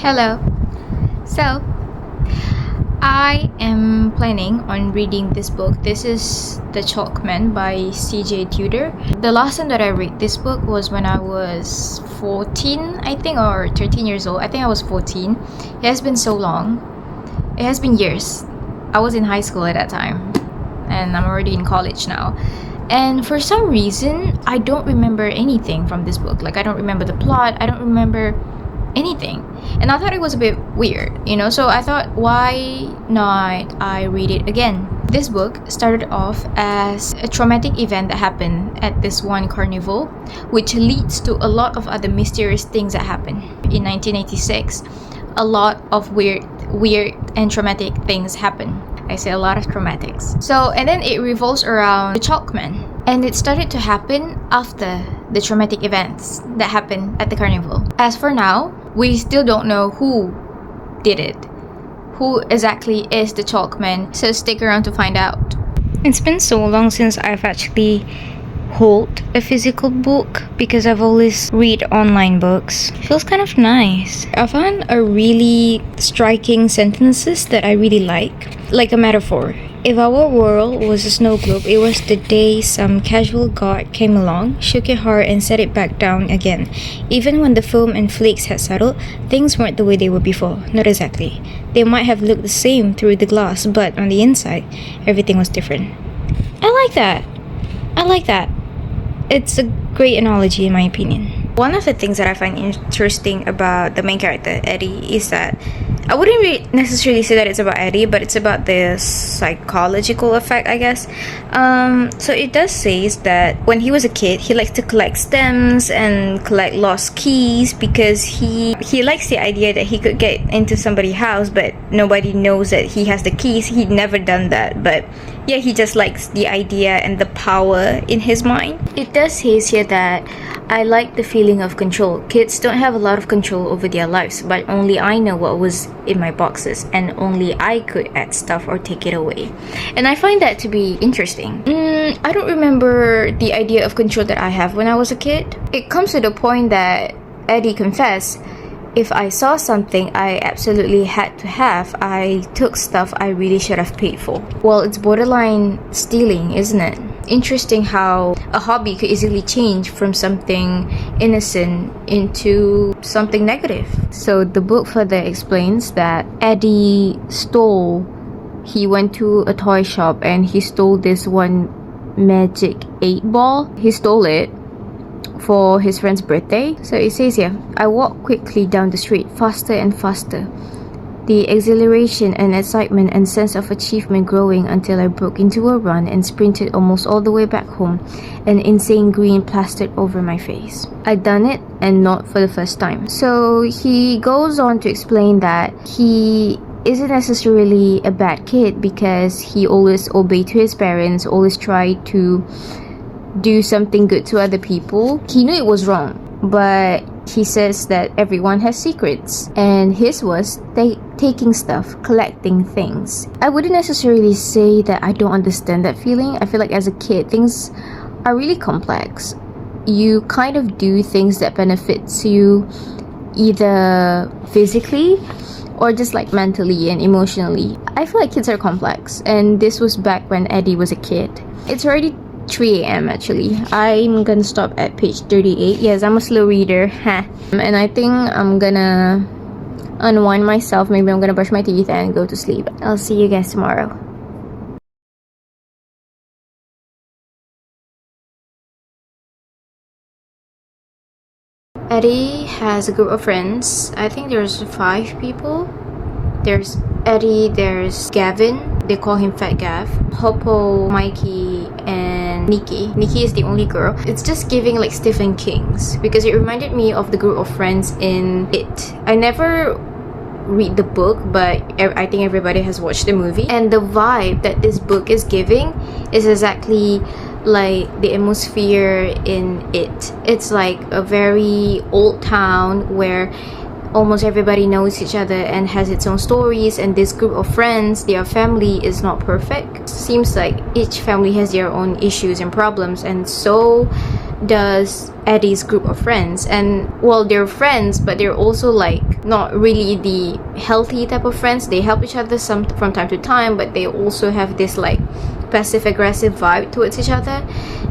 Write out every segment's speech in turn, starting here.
Hello. So, I am planning on reading this book. This is The Chalkman by Tudor. The last time that I read this book was when I was 14, I think, or 13 years old. I think I was 14. It has been so long. It has been years. I was in high school at that time, and I'm already in college now. And for some reason, I don't remember anything from this book. Like, I don't remember the plot. I don't remember anything, and I thought it was a bit weird, so I thought, why not I read it again. This book started off as a traumatic event that happened at this one carnival, which leads to a lot of other mysterious things that happen. In 1986, a lot of weird and traumatic things happen. I say a lot of traumatics. And then it revolves around the Chalkman. And it started to happen after the traumatic events that happened at the carnival. As for now, we still don't know who did it. Who exactly is the Chalkman? So stick around to find out. It's been so long since I've actually hold a physical book because I've always read online books. It feels kind of nice. I found a really striking sentences that I really like a metaphor. If our world was a snow globe, it was the day some casual god came along, shook your heart and set it back down again. Even when the foam and flakes had settled, things weren't the way they were before. Not exactly. They might have looked the same through the glass, but on the inside, everything was different. I like that. It's a great analogy in my opinion. One of the things that I find interesting about the main character, Eddie, is that I wouldn't necessarily say that it's about Eddie, but it's about the psychological effect, I guess. So it does say that when he was a kid, he likes to collect stems and collect lost keys because he likes the idea that he could get into somebody's house, but nobody knows that he has the keys. He'd never done that, but yeah, he just likes the idea and the power in his mind. It does say here that I like the feeling of control. Kids don't have a lot of control over their lives, but only I know what was in my boxes, and only I could add stuff or take it away. And I find that to be interesting. I don't remember the idea of control that I have when I was a kid. It comes to the point that Eddie confessed, if I saw something I absolutely had to have, I took stuff I really should have paid for. Well, it's borderline stealing, isn't it? Interesting how a hobby could easily change from something innocent into something negative. So the book further explains that Eddie he went to a toy shop and he stole this one magic 8-ball. He stole it for his friend's birthday. So it says here, I walked quickly down the street, faster and faster. The exhilaration and excitement and sense of achievement growing until I broke into a run and sprinted almost all the way back home, an insane grin plastered over my face. I'd done it, and not for the first time. So he goes on to explain that he isn't necessarily a bad kid because he always obeyed to his parents, always tried to do something good to other people. He knew it was wrong, but he says that everyone has secrets, and his was taking stuff, collecting things. I wouldn't necessarily say that I don't understand that feeling. I feel like as a kid, things are really complex. You kind of do things that benefits you either physically or just like mentally and emotionally. I feel like kids are complex, and this was back when Eddie was a kid. It's already 3 a.m. actually. I'm gonna stop at page 38. Yes, I'm a slow reader. And I think I'm gonna unwind myself. Maybe I'm gonna brush my teeth and go to sleep. I'll see you guys tomorrow. Eddie has a group of friends. I think there's 5 people. There's Eddie, there's Gavin, they call him Fat Gav, Hoppo, Mikey, and Nikki. Nikki is the only girl. It's just giving like Stephen King's because it reminded me of the group of friends in It. I never read the book, but I think everybody has watched the movie, and the vibe that this book is giving is exactly like the atmosphere in It. It's like a very old town where almost everybody knows each other and has its own stories, and this group of friends, their family is not perfect. Seems like each family has their own issues and problems, and so does Eddie's group of friends. And well, they're friends, but they're also like not really the healthy type of friends. They help each other some from time to time, but they also have this like passive-aggressive vibe towards each other.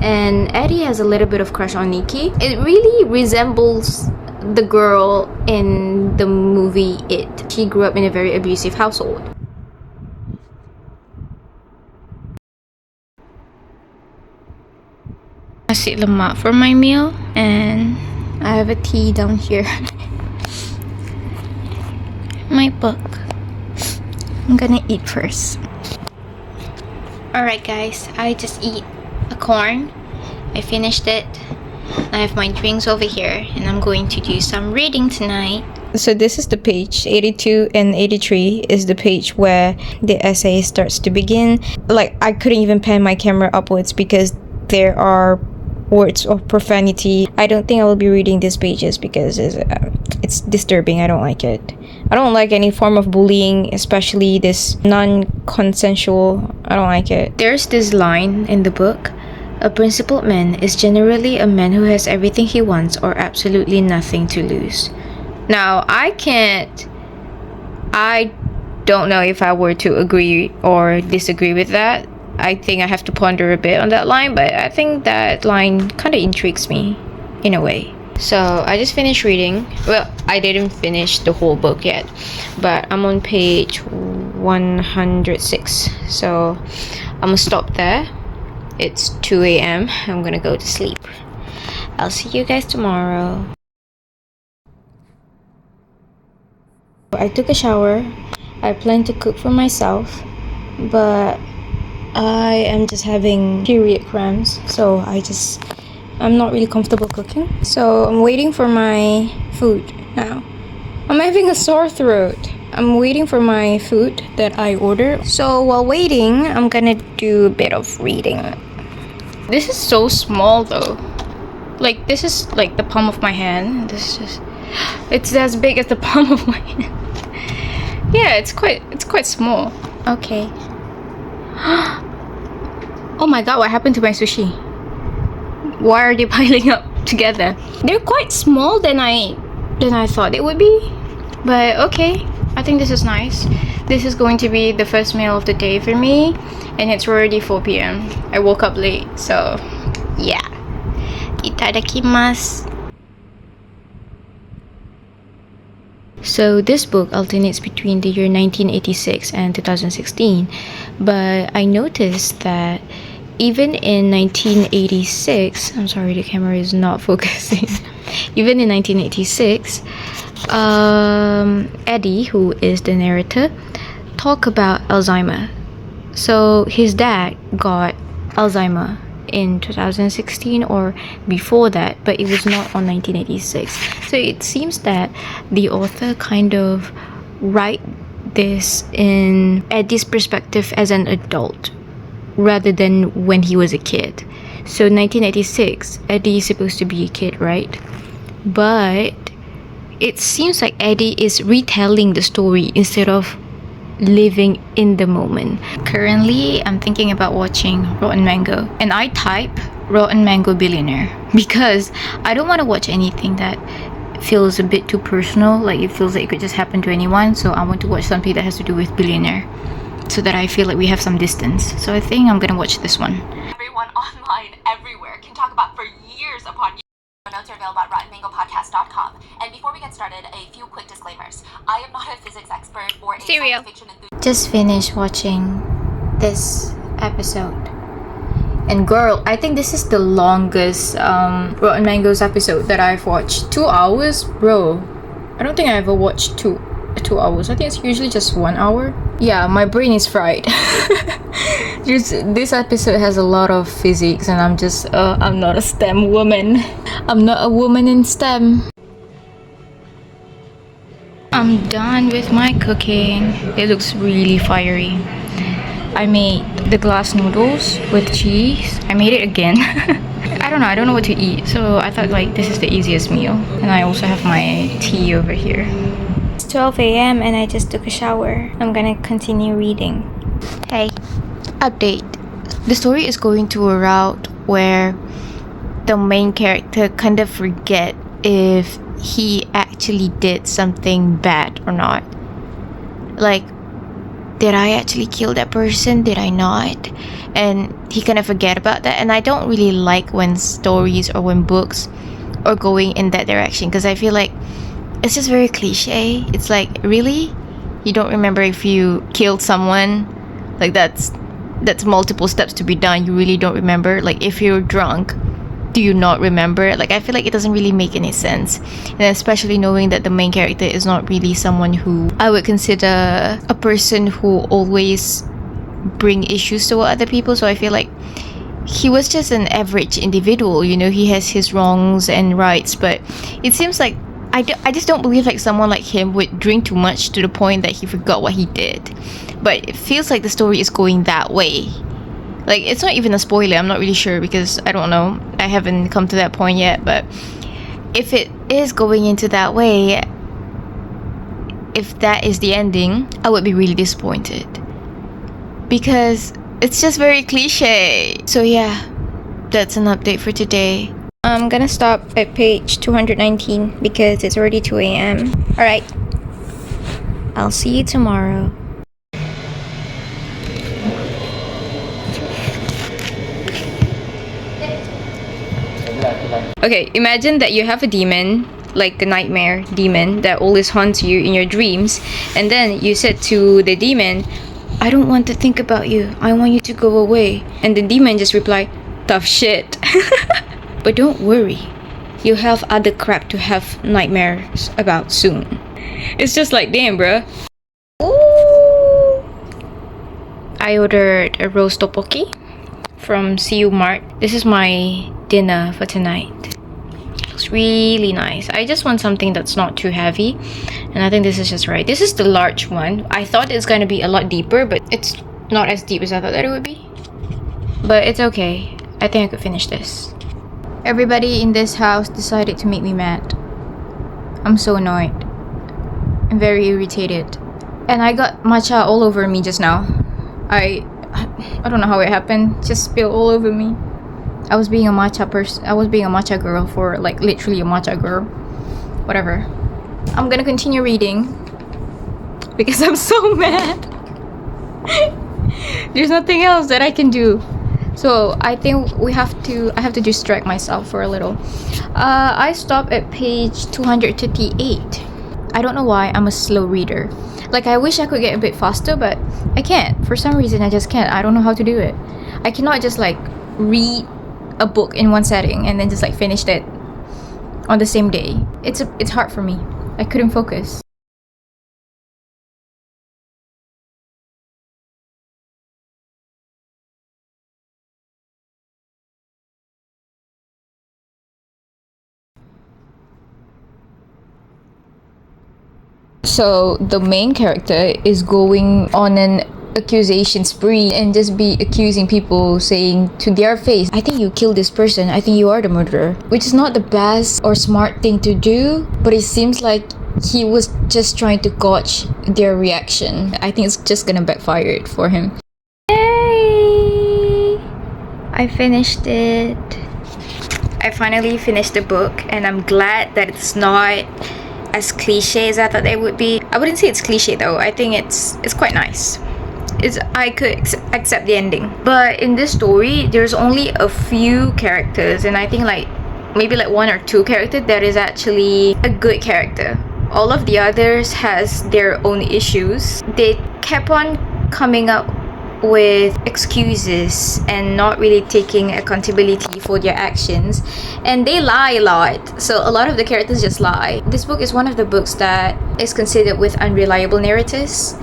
And Eddie has a little bit of crush on Nikki. It really resembles the girl in the movie It. She grew up in a very abusive household. Nasi lemak for my meal, and I have a tea down here. My book. I'm gonna eat first. Alright guys, I just eat a corn. I finished it. I have my drinks over here, and I'm going to do some reading tonight. So this is the page 82 and 83 is the page where the essay starts to begin. Like, I couldn't even pan my camera upwards because there are words of profanity. I don't think I will be reading these pages because it's disturbing. I don't like it. I don't like any form of bullying, especially this non-consensual. I don't like it. There's this line in the book: a principled man is generally a man who has everything he wants or absolutely nothing to lose. Now, I don't know if I were to agree or disagree with that. I think I have to ponder a bit on that line, but I think that line kind of intrigues me in a way. So I just finished reading. Well, I didn't finish the whole book yet, but I'm on page 106. So I'm gonna stop there. It's 2 a.m. I'm gonna go to sleep. I'll see you guys tomorrow. I took a shower. I plan to cook for myself, but I am just having period cramps, so I'm not really comfortable cooking. So I'm waiting for my food now. I'm having a sore throat. I'm waiting for my food that I ordered. So while waiting, I'm gonna do a bit of reading. This is so small though. Like, this is like the palm of my hand. It's as big as the palm of my hand. Yeah, it's quite small. Okay. Oh my god, what happened to my sushi? Why are they piling up together? They're quite small than I thought they would be. But okay, I think this is nice. This is going to be the first meal of the day for me, and it's already 4 p.m. I woke up late, so yeah. Itadakimasu. So this book alternates between the year 1986 and 2016, but I noticed that even in 1986, I'm sorry, the camera is not focusing. Even in 1986, Eddie, who is the narrator, talk about Alzheimer. So his dad got Alzheimer in 2016 or before that, but it was not on 1986. So it seems that the author kind of write this in Eddie's perspective as an adult rather than when he was a kid. So 1986, Eddie is supposed to be a kid, right? But it seems like Eddie is retelling the story instead of living in the moment. Currently, I'm thinking about watching Rotten Mango, and I type Rotten Mango Billionaire because I don't want to watch anything that feels a bit too personal, like it feels like it could just happen to anyone. So I want to watch something that has to do with billionaire so that I feel like we have some distance. So I think I'm gonna watch this one. Everyone online everywhere can talk about for years upon years. Notes are available at rottenmangopodcast.com. And before we get started, a few quick disclaimers. I am not a physics expert or a science fiction enthusiast. Just finished watching this episode, and girl, I think this is the longest Rotten Mangoes episode that I've watched. 2 hours, bro. I don't think I ever watched two hours. I think it's usually just 1 hour. Yeah, my brain is fried. This episode has a lot of physics, and I'm not a STEM woman. I'm not a woman in STEM. I'm done with my cooking. It looks really fiery. I made the glass noodles with cheese. I made it again. I don't know what to eat, so I thought like this is the easiest meal. And I also have my tea over here. It's 12 a.m. and I just took a shower. I'm gonna continue reading. Hey, update. The story is going to a route where the main character kind of forget if he actually did something bad or not. Like, did I actually kill that person? Did I not? And he kind of forget about that. And I don't really like when stories or when books are going in that direction, because I feel like it's just very cliche. It's like, really? You don't remember if you killed someone? Like, that's multiple steps to be done. You really don't remember? Like, if you're drunk, do you not remember? Like, I feel like it doesn't really make any sense. And especially knowing that the main character is not really someone who I would consider a person who always bring issues to other people. So I feel like he was just an average individual, you know. He has his wrongs and rights, but it seems like I just don't believe like someone like him would drink too much to the point that he forgot what he did. But it feels like the story is going that way. Like, it's not even a spoiler, I'm not really sure, because I don't know, I haven't come to that point yet. But if it is going into that way, if that is the ending, I would be really disappointed, because it's just very cliche. So yeah, that's an update for today. I'm gonna stop at page 219 because it's already 2 a.m. Alright, I'll see you tomorrow. Okay, imagine that you have a demon, like a nightmare demon that always haunts you in your dreams, and then you said to the demon, I don't want to think about you, I want you to go away. And the demon just replied, tough shit. But don't worry, you'll have other crap to have nightmares about soon. It's just like, damn, bruh. Ooh. I ordered a roast tteokbokki from CU Mart. This is my dinner for tonight. Looks really nice. I just want something that's not too heavy, and I think this is just right. This is the large one. I thought it's gonna be a lot deeper, but it's not as deep as I thought that it would be. But it's okay. I think I could finish this. Everybody in this house decided to make me mad. I'm so annoyed. I'm very irritated. And I got matcha all over me just now. I don't know how it happened. Just spilled all over me. I was being a matcha person. I was being a matcha girl for like literally a matcha girl. Whatever. I'm gonna continue reading because I'm so mad. There's nothing else that I can do. So I think I have to distract myself for a little. I stopped at page 238. I don't know why I'm a slow reader. Like, I wish I could get a bit faster, but I can't. For some reason, I just can't. I don't know how to do it. I cannot just like read a book in one setting and then just like finish it on the same day. It's hard for me. I couldn't focus. So the main character is going on an accusation spree and just be accusing people, saying to their face, I think you killed this person, I think you are the murderer, which is not the best or smart thing to do, but it seems like he was just trying to gauge their reaction. I think it's just gonna backfire for him. Yay! I finished it. I finally finished the book, and I'm glad that it's not as cliche as I thought it would be. I wouldn't say it's cliche though. I think it's quite nice. I could accept the ending. But in this story, there's only a few characters, and I think like maybe like one or two characters that is actually a good character. All of the others has their own issues. They kept on coming up with excuses and not really taking accountability for their actions, and they lie a lot. So a lot of the characters just lie. This book is one of the books that is considered with unreliable narratives.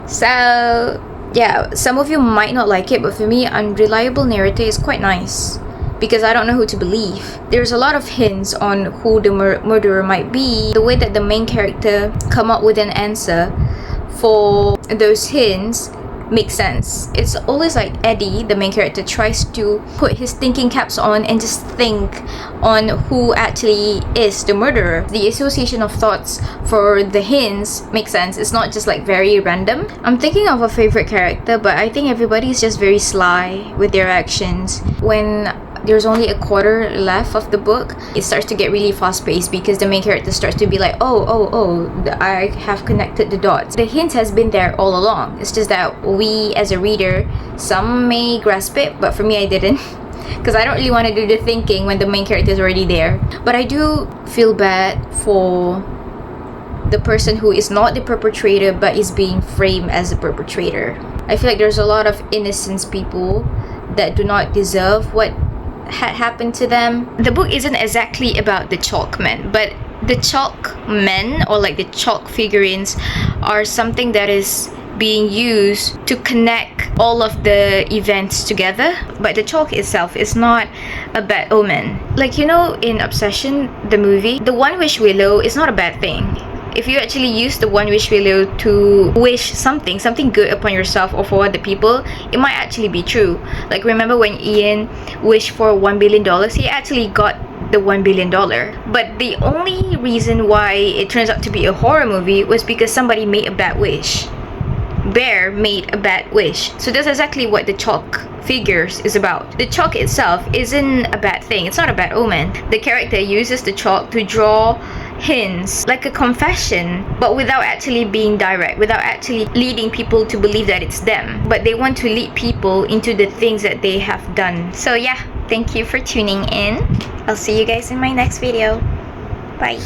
So yeah, some of you might not like it, but for me, unreliable narrative is quite nice because I don't know who to believe. There's a lot of hints on who the murderer might be. The way that the main character come up with an answer for those hints makes sense. It's always like Eddie, the main character, tries to put his thinking caps on and just think on who actually is the murderer. The association of thoughts for the hints makes sense. It's not just like very random. I'm thinking of a favorite character, but I think everybody is just very sly with their actions. When there's only a quarter left of the book, it starts to get really fast-paced because the main character starts to be like, I have connected the dots. The hint has been there all along. It's just that we as a reader, some may grasp it, but for me I didn't. Because I don't really want to do the thinking when the main character is already there. But I do feel bad for the person who is not the perpetrator but is being framed as the perpetrator. I feel like there's a lot of innocent people that do not deserve what had happened to them. The book isn't exactly about the chalk men, but the chalk men, or like the chalk figurines, are something that is being used to connect all of the events together. But the chalk itself is not a bad omen. Like, you know, in Obsession, the movie, the One Wish Willow is not a bad thing. If you actually use the One Wish Willow to wish something good upon yourself or for other people, it might actually be true. Like, remember when Ian wished for $1 billion? He actually got the $1 billion. But the only reason why it turns out to be a horror movie was because somebody made a bad wish. Bear made a bad wish. So that's exactly what the chalk figures is about. The chalk itself isn't a bad thing. It's not a bad omen. The character uses the chalk to draw hints, like a confession, but without actually being direct, without actually leading people to believe that it's them. But they want to lead people into the things that they have done. So yeah, thank you for tuning in. I'll see you guys in my next video. Bye.